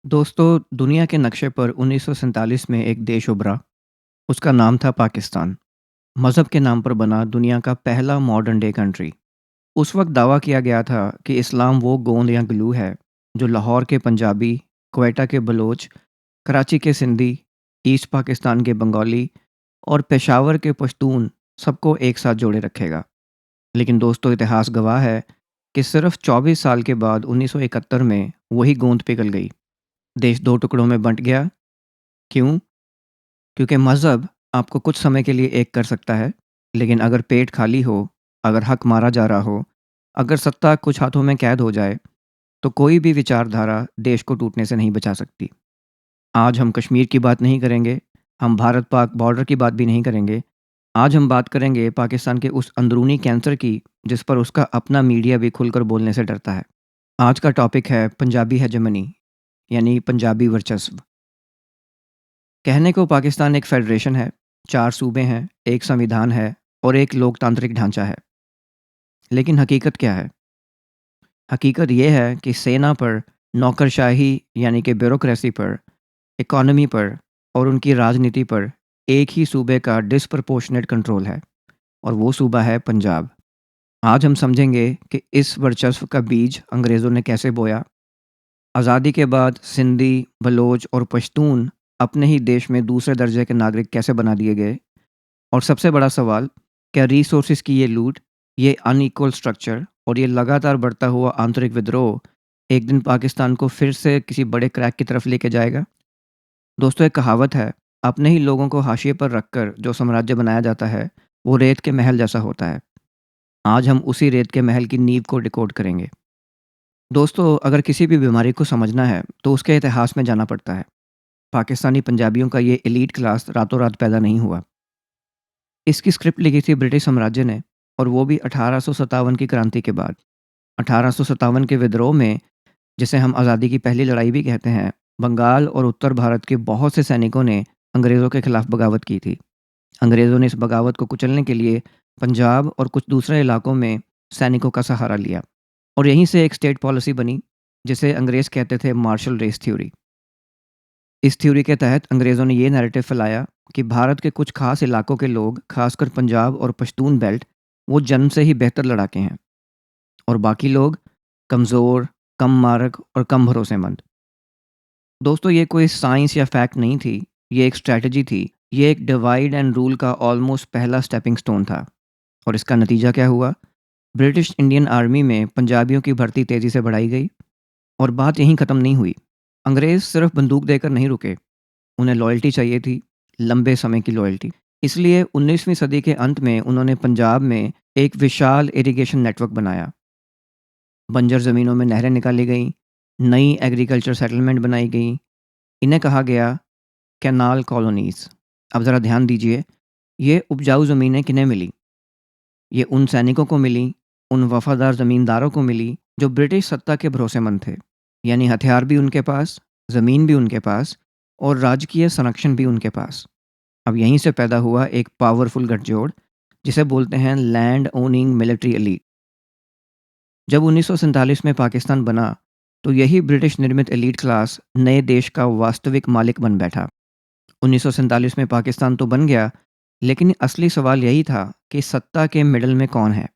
दोस्तों, दुनिया के नक्शे पर 1947 में एक देश उभरा। उसका नाम था पाकिस्तान। मज़हब के नाम पर बना दुनिया का पहला मॉडर्न डे कंट्री। उस वक्त दावा किया गया था कि इस्लाम वो गोंद या ग्लू है जो लाहौर के पंजाबी, क्वेटा के बलोच, कराची के सिंधी, ईस्ट पाकिस्तान के बंगाली और पेशावर के पश्तून सबको एक साथ जोड़े रखेगा। लेकिन दोस्तों, इतिहास गवाह है कि सिर्फ 24 साल के बाद 1971 में वही गोंद पिघल गई। देश दो टुकड़ों में बंट गया। क्यों? क्योंकि मज़हब आपको कुछ समय के लिए एक कर सकता है, लेकिन अगर पेट खाली हो, अगर हक मारा जा रहा हो, अगर सत्ता कुछ हाथों में कैद हो जाए, तो कोई भी विचारधारा देश को टूटने से नहीं बचा सकती। आज हम कश्मीर की बात नहीं करेंगे, हम भारत-पाक बॉर्डर की बात भी नहीं करेंगे। आज हम बात करेंगे पाकिस्तान के उस अंदरूनी कैंसर की, जिस पर उसका अपना मीडिया भी खुलकर बोलने से डरता है। आज का टॉपिक है पंजाबी हेजेमनी, यानी पंजाबी वर्चस्व। कहने को पाकिस्तान एक फेडरेशन है, 4 सूबे हैं, एक संविधान है और एक लोकतांत्रिक ढांचा है। लेकिन हकीकत क्या है? हकीकत ये है कि सेना पर, नौकरशाही यानी कि ब्यूरोक्रेसी पर, इकॉनमी पर और उनकी राजनीति पर एक ही सूबे का डिस्प्रपोर्शनेट कंट्रोल है, और वो सूबा है पंजाब। आज हम समझेंगे कि इस वर्चस्व का बीज अंग्रेज़ों ने कैसे बोया। आज़ादी के बाद सिंधी, बलोच और पश्तून अपने ही देश में दूसरे दर्जे के नागरिक कैसे बना दिए गए। और सबसे बड़ा सवाल, क्या रिसोर्सेज की ये लूट, ये अनइक्वल स्ट्रक्चर और ये लगातार बढ़ता हुआ आंतरिक विद्रोह एक दिन पाकिस्तान को फिर से किसी बड़े क्रैक की तरफ लेके जाएगा? दोस्तों, एक कहावत है, अपने ही लोगों को हाशिए पर रखकर जो साम्राज्य बनाया जाता है, वो रेत के महल जैसा होता है। आज हम उसी रेत के महल की नींव को डिकोड करेंगे। दोस्तों, अगर किसी भी बीमारी को समझना है, तो उसके इतिहास में जाना पड़ता है। पाकिस्तानी पंजाबियों का ये एलीट क्लास रातों रात पैदा नहीं हुआ। इसकी स्क्रिप्ट लिखी थी ब्रिटिश साम्राज्य ने, और वो भी 1857 की क्रांति के बाद। 1857 के विद्रोह में, जिसे हम आज़ादी की पहली लड़ाई भी कहते हैं, बंगाल और उत्तर भारत के बहुत से सैनिकों ने अंग्रेज़ों के खिलाफ बगावत की थी। अंग्रेज़ों ने इस बगावत को कुचलने के लिए पंजाब और कुछ दूसरे इलाकों में सैनिकों का सहारा लिया, और यहीं से एक स्टेट पॉलिसी बनी, जिसे अंग्रेज़ कहते थे मार्शल रेस थ्योरी। इस थ्योरी के तहत अंग्रेज़ों ने ये नैरेटिव फैलाया कि भारत के कुछ खास इलाकों के लोग, खासकर पंजाब और पश्तून बेल्ट, वो जन्म से ही बेहतर लड़ाके हैं, और बाकी लोग कमज़ोर, कम मारक और कम भरोसेमंद। दोस्तों, ये कोई साइंस या फैक्ट नहीं थी, ये एक स्ट्रैटेजी थी। ये एक डिवाइड एंड रूल का ऑलमोस्ट पहला स्टेपिंग स्टोन था। और इसका नतीजा क्या हुआ? ब्रिटिश इंडियन आर्मी में पंजाबियों की भर्ती तेज़ी से बढ़ाई गई। और बात यहीं ख़त्म नहीं हुई। अंग्रेज़ सिर्फ बंदूक देकर नहीं रुके, उन्हें लॉयल्टी चाहिए थी, लंबे समय की लॉयल्टी। इसलिए 19वीं सदी के अंत में उन्होंने पंजाब में एक विशाल इरिगेशन नेटवर्क बनाया। बंजर ज़मीनों में नहरें निकाली गईं, नई एग्रीकल्चर सेटलमेंट बनाई गईं। इन्हें कहा गया कैनाल कॉलोनीज़। अब ज़रा ध्यान दीजिए, ये उपजाऊ ज़मीनें किन्हें मिली? ये उन सैनिकों को मिली, उन वफ़ादार ज़मींदारों को मिली, जो ब्रिटिश सत्ता के भरोसेमंद थे। यानी हथियार भी उनके पास, ज़मीन भी उनके पास और राजकीय संरक्षण भी उनके पास। अब यहीं से पैदा हुआ एक पावरफुल गठजोड़, जिसे बोलते हैं लैंड ओनिंग मिलिट्री एलीट। जब 1947 में पाकिस्तान बना, तो यही ब्रिटिश निर्मित एलीट क्लास नए देश का वास्तविक मालिक बन बैठा। 1947 में पाकिस्तान तो बन गया, लेकिन असली सवाल यही था कि सत्ता के मिडल में कौन है।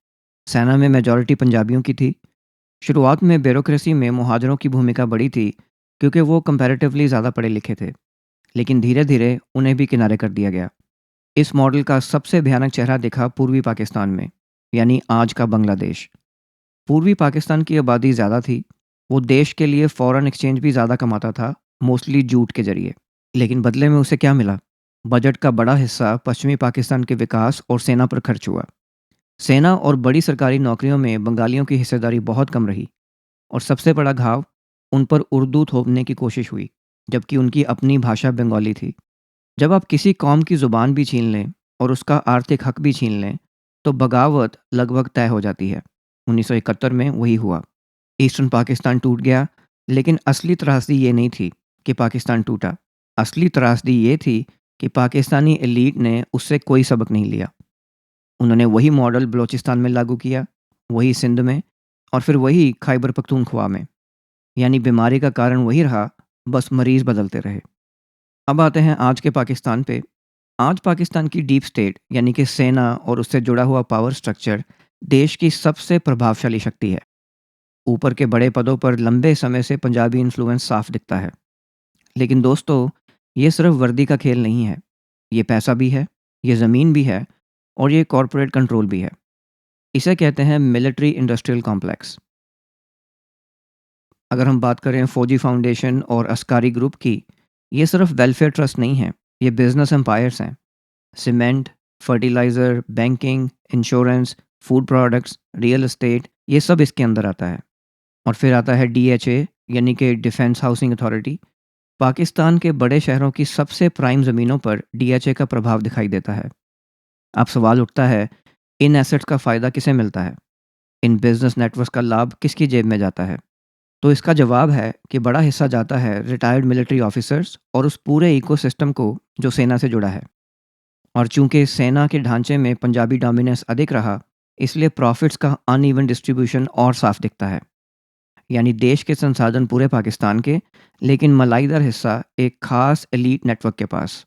सेना में मेजॉरिटी पंजाबियों की थी। शुरुआत में ब्यूरोक्रेसी में मुहाजिरों की भूमिका बड़ी थी, क्योंकि वो कंपैरेटिवली ज़्यादा पढ़े लिखे थे। लेकिन धीरे धीरे उन्हें भी किनारे कर दिया गया। इस मॉडल का सबसे भयानक चेहरा दिखा पूर्वी पाकिस्तान में, यानी आज का बांग्लादेश। पूर्वी पाकिस्तान की आबादी ज़्यादा थी, वो देश के लिए फॉरेन एक्सचेंज भी ज़्यादा कमाता था, मोस्टली जूट के जरिए। लेकिन बदले में उसे क्या मिला? बजट का बड़ा हिस्सा पश्चिमी पाकिस्तान के विकास और सेना पर खर्च हुआ। सेना और बड़ी सरकारी नौकरियों में बंगालियों की हिस्सेदारी बहुत कम रही, और सबसे बड़ा घाव, उन पर उर्दू थोपने की कोशिश हुई, जबकि उनकी अपनी भाषा बंगाली थी। जब आप किसी कौम की ज़ुबान भी छीन लें और उसका आर्थिक हक भी छीन लें, तो बगावत लगभग तय हो जाती है। 1971 में वही हुआ। ईस्टर्न पाकिस्तान टूट गया, लेकिन असली त्रासदी ये नहीं थी कि पाकिस्तान टूटा। असली त्रासदी ये थी कि पाकिस्तानी एलीट ने उससे कोई सबक नहीं लिया। उन्होंने वही मॉडल बलूचिस्तान में लागू किया, वही सिंध में, और फिर वही खैबर पख्तूनख्वा में। यानी बीमारी का कारण वही रहा, बस मरीज़ बदलते रहे। अब आते हैं आज के पाकिस्तान पे। आज पाकिस्तान की डीप स्टेट यानी कि सेना और उससे जुड़ा हुआ पावर स्ट्रक्चर देश की सबसे प्रभावशाली शक्ति है। ऊपर के बड़े पदों पर लंबे समय से पंजाबी इन्फ्लुएंस साफ दिखता है। लेकिन दोस्तों, ये सिर्फ वर्दी का खेल नहीं है। ये पैसा भी है, ये ज़मीन भी है और ये कॉरपोरेट कंट्रोल भी है। इसे कहते हैं मिलिट्री इंडस्ट्रियल कॉम्प्लेक्स। अगर हम बात करें फौजी फाउंडेशन और अस्कारी ग्रुप की, ये सिर्फ वेलफेयर ट्रस्ट नहीं है, ये बिजनेस एम्पायर्स हैं। Cement, fertiliser, banking, insurance, food products, real estate, ये सब इसके अंदर आता है। और फिर आता है डीएचए यानी कि डिफेंस हाउसिंग अथॉरिटी। पाकिस्तान के बड़े शहरों की सबसे प्राइम ज़मीनों पर डीएचए का प्रभाव दिखाई देता है। अब सवाल उठता है, इन एसेट्स का फ़ायदा किसे मिलता है? इन बिजनेस नेटवर्क्स का लाभ किसकी जेब में जाता है? तो इसका जवाब है कि बड़ा हिस्सा जाता है रिटायर्ड मिलिट्री ऑफिसर्स और उस पूरे इकोसिस्टम को जो सेना से जुड़ा है। और चूंकि सेना के ढांचे में पंजाबी डोमिनेंस अधिक रहा, इसलिए प्रॉफिट्स का अनइवन डिस्ट्रीब्यूशन और साफ दिखता है। यानी देश के संसाधन पूरे पाकिस्तान के, लेकिन मलाईदार हिस्सा एक खास एलीट नेटवर्क के पास।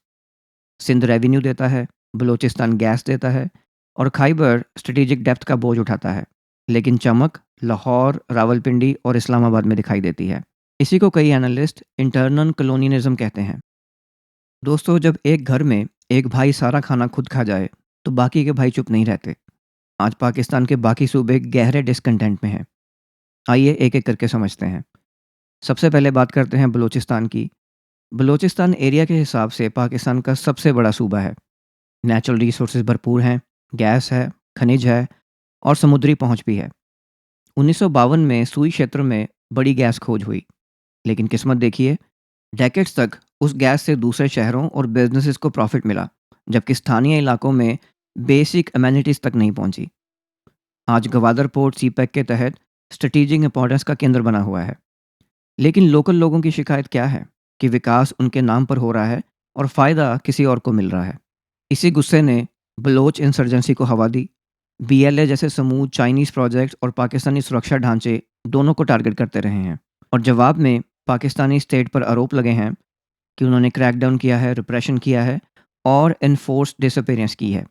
सिंध रेवेन्यू देता है, बलूचिस्तान गैस देता है और खाइबर स्ट्रेटेजिक डेप्थ का बोझ उठाता है। लेकिन चमक लाहौर, रावलपिंडी और इस्लामाबाद में दिखाई देती है। इसी को कई एनालिस्ट इंटरनल कलोनियलिज्म कहते हैं। दोस्तों, जब एक घर में एक भाई सारा खाना खुद खा जाए, तो बाकी के भाई चुप नहीं रहते। आज पाकिस्तान के बाकी सूबे गहरे डिसकंटेंट में हैं। आइए एक एक करके समझते हैं। सबसे पहले बात करते हैं बलूचिस्तान की। बलूचिस्तान एरिया के हिसाब से पाकिस्तान का सबसे बड़ा सूबा है। नेचुरल रिसोर्सेज भरपूर हैं, गैस है, खनिज है और समुद्री पहुंच भी है। 1952 में सुई क्षेत्र में बड़ी गैस खोज हुई, लेकिन किस्मत देखिए, डेकेड्स तक उस गैस से दूसरे शहरों और बिजनेसेस को प्रॉफिट मिला, जबकि स्थानीय इलाकों में बेसिक अमेनिटीज़ तक नहीं पहुंची। आज गवादर पोर्ट सीपैक के तहत स्ट्रेटेजिक इंपॉर्टेंस का केंद्र बना हुआ है। लेकिन लोकल लोगों की शिकायत क्या है कि विकास उनके नाम पर हो रहा है और फ़ायदा किसी और को मिल रहा है। इसी गुस्से ने बलोच इंसर्जेंसी को हवा दी। बीएलए जैसे समूह चाइनीज़ प्रोजेक्ट्स और पाकिस्तानी सुरक्षा ढांचे दोनों को टारगेट करते रहे हैं। और जवाब में पाकिस्तानी स्टेट पर आरोप लगे हैं कि उन्होंने क्रैकडाउन किया है, रिप्रेशन किया है और इन्फोर्स्ड डिसअपेरेंस की है।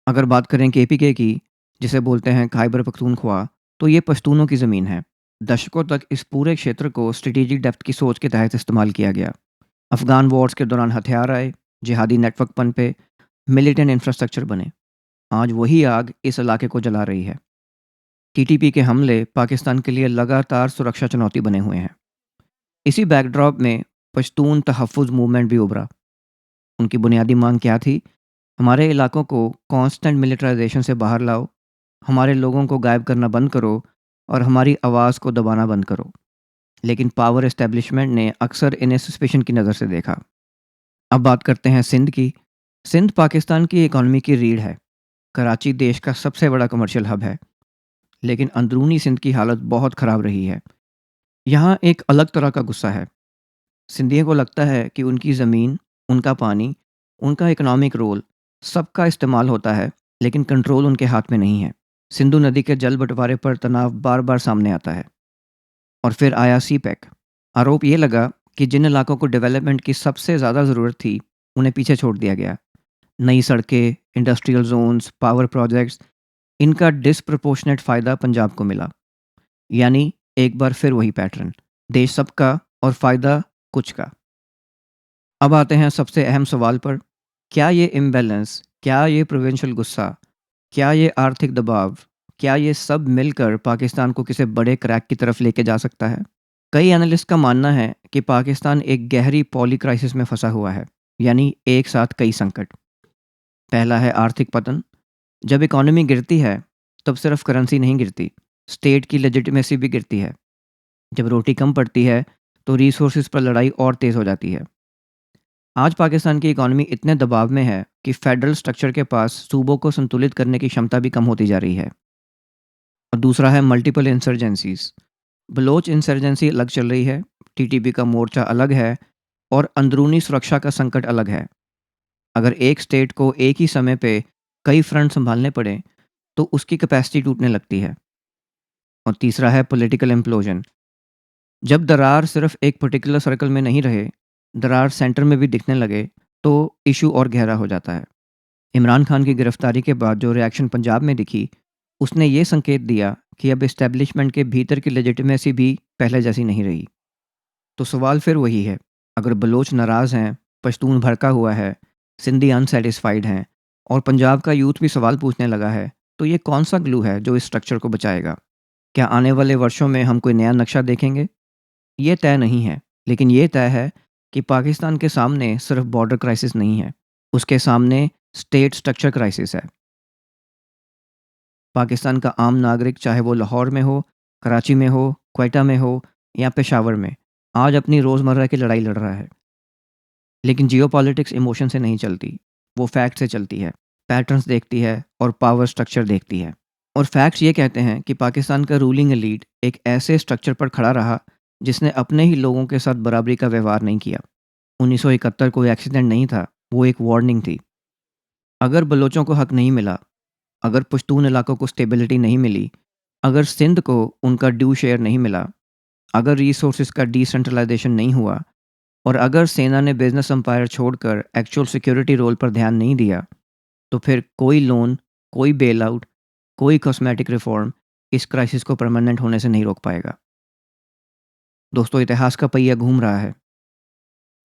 अगर बात करें केपीके की, जिसे बोलते हैं खैबर पख्तूनख्वा, तो ये पश्तूनों की ज़मीन है। दशकों तक इस पूरे क्षेत्र को स्ट्रेटेजिक डेप्थ की सोच के तहत इस्तेमाल किया गया। अफ़गान वॉर्स के दौरान हथियार आए, जिहादी नेटवर्क पनपे, मिलिटेंट इंफ्रास्ट्रक्चर बने। आज वही आग इस इलाके को जला रही है। टीटीपी के हमले पाकिस्तान के लिए लगातार सुरक्षा चुनौती बने हुए हैं। इसी बैकड्रॉप में पश्तून तहफ़्फ़ुज़ मूवमेंट भी उभरा। उनकी बुनियादी मांग क्या थी? हमारे इलाकों को कांस्टेंट मिलिटराइजेशन से बाहर लाओ, हमारे लोगों को गायब करना बंद करो और हमारी आवाज़ को दबाना बंद करो। लेकिन पावर एस्टेब्लिशमेंट ने अक्सर इन्हें सस्पेशन की नज़र से देखा। अब बात करते हैं सिंध की। सिंध पाकिस्तान की इकॉनमी की रीढ़ है। कराची देश का सबसे बड़ा कमर्शियल हब है, लेकिन अंदरूनी सिंध की हालत बहुत ख़राब रही है। यहाँ एक अलग तरह का गुस्सा है। सिंधियों को लगता है कि उनकी ज़मीन, उनका पानी, उनका इकोनॉमिक रोल सबका इस्तेमाल होता है, लेकिन कंट्रोल उनके हाथ में नहीं है। सिंधु नदी के जल बंटवारे पर तनाव बार बार सामने आता है। और फिर आया सीपैक। आरोप ये लगा कि जिन इलाकों को डेवलपमेंट की सबसे ज़्यादा ज़रूरत थी, उन्हें पीछे छोड़ दिया गया। नई सड़कें, इंडस्ट्रियल जोन्स, पावर प्रोजेक्ट्स, इनका डिसप्रपोर्शनेट फ़ायदा पंजाब को मिला। यानी एक बार फिर वही पैटर्न, देश सबका और फ़ायदा कुछ का। अब आते हैं सबसे अहम सवाल पर। क्या ये इम्बैलेंस, क्या ये प्रोविंशियल गुस्सा, क्या ये आर्थिक दबाव, क्या ये सब मिलकर पाकिस्तान को किसी बड़े क्रैक की तरफ लेके जा सकता है? कई एनालिस्ट का मानना है कि पाकिस्तान एक गहरी पॉली क्राइसिस में फंसा हुआ है, यानी एक साथ कई संकट। पहला है आर्थिक पतन। जब इकॉनमी गिरती है, तब सिर्फ करेंसी नहीं गिरती, स्टेट की लेजिटिमेसी भी गिरती है। जब रोटी कम पड़ती है, तो रिसोर्सेज पर लड़ाई और तेज़ हो जाती है। आज पाकिस्तान की इकॉनमी इतने दबाव में है कि फेडरल स्ट्रक्चर के पास सूबों को संतुलित करने की क्षमता भी कम होती जा रही है। और दूसरा है मल्टीपल इंसर्जेंसीज। बलोच इंसर्जेंसी अलग चल रही है, टीटीपी का मोर्चा अलग है और अंदरूनी सुरक्षा का संकट अलग है। अगर एक स्टेट को एक ही समय पे कई फ्रंट संभालने पड़े, तो उसकी कैपेसिटी टूटने लगती है। और तीसरा है पॉलिटिकल इम्प्लोजन। जब दरार सिर्फ एक पर्टिकुलर सर्कल में नहीं रहे, दरार सेंटर में भी दिखने लगे, तो इशू और गहरा हो जाता है। इमरान खान की गिरफ्तारी के बाद जो रिएक्शन पंजाब में दिखी, उसने ये संकेत दिया कि अब एस्टेब्लिशमेंट के भीतर की लेजिटिमेसी भी पहले जैसी नहीं रही। तो सवाल फिर वही है, अगर बलोच नाराज़ हैं, पश्तून भड़का हुआ है, सिंधी अनसैटिस्फाइड हैं और पंजाब का यूथ भी सवाल पूछने लगा है, तो ये कौन सा ग्लू है जो इस स्ट्रक्चर को बचाएगा? क्या आने वाले वर्षों में हम कोई नया नक्शा देखेंगे? ये तय नहीं है, लेकिन ये तय है कि पाकिस्तान के सामने सिर्फ बॉर्डर क्राइसिस नहीं है, उसके सामने स्टेट स्ट्रक्चर क्राइसिस है। पाकिस्तान का आम नागरिक, चाहे वो लाहौर में हो, कराची में हो, क्वेटा में हो या पेशावर में, आज अपनी रोज़मर्रा की लड़ाई लड़ रहा है। लेकिन जियोपॉलिटिक्स इमोशन से नहीं चलती, वो फैक्ट से चलती है, पैटर्न्स देखती है और पावर स्ट्रक्चर देखती है। और फैक्ट्स ये कहते हैं कि पाकिस्तान का रूलिंग एलीट एक ऐसे स्ट्रक्चर पर खड़ा रहा जिसने अपने ही लोगों के साथ बराबरी का व्यवहार नहीं किया। 1971 कोई एक्सीडेंट नहीं था, वो एक वार्निंग थी। अगर बलोचों को हक नहीं मिला, अगर पश्तून इलाकों को स्टेबिलिटी नहीं मिली, अगर सिंध को उनका ड्यू शेयर नहीं मिला, अगर रिसोर्सेज का डिसेंट्रलाइजेशन नहीं हुआ और अगर सेना ने बिजनेस एम्पायर छोड़कर एक्चुअल सिक्योरिटी रोल पर ध्यान नहीं दिया, तो फिर कोई लोन, कोई बेल आउट, कोई कॉस्मेटिक रिफॉर्म इस क्राइसिस को परमानेंट होने से नहीं रोक पाएगा। दोस्तों, इतिहास का पहिया घूम रहा है।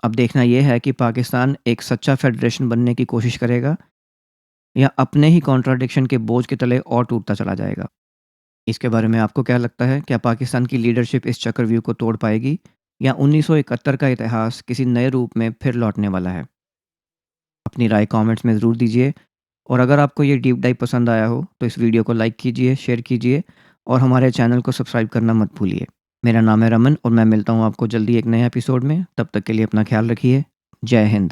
अब देखना यह है कि पाकिस्तान एक सच्चा फेडरेशन बनने की कोशिश करेगा या अपने ही कॉन्ट्राडिक्शन के बोझ के तले और टूटता चला जाएगा। इसके बारे में आपको क्या लगता है? क्या पाकिस्तान की लीडरशिप इस चक्रव्यूह को तोड़ पाएगी या 1971 का इतिहास किसी नए रूप में फिर लौटने वाला है? अपनी राय कमेंट्स में ज़रूर दीजिए और अगर आपको ये डीप डाइव पसंद आया हो तो इस वीडियो को लाइक कीजिए, शेयर कीजिए और हमारे चैनल को सब्सक्राइब करना मत भूलिए। मेरा नाम है रमन और मैं मिलता हूँ आपको जल्दी एक नए एपिसोड में। तब तक के लिए अपना ख्याल रखिए। जय हिंद।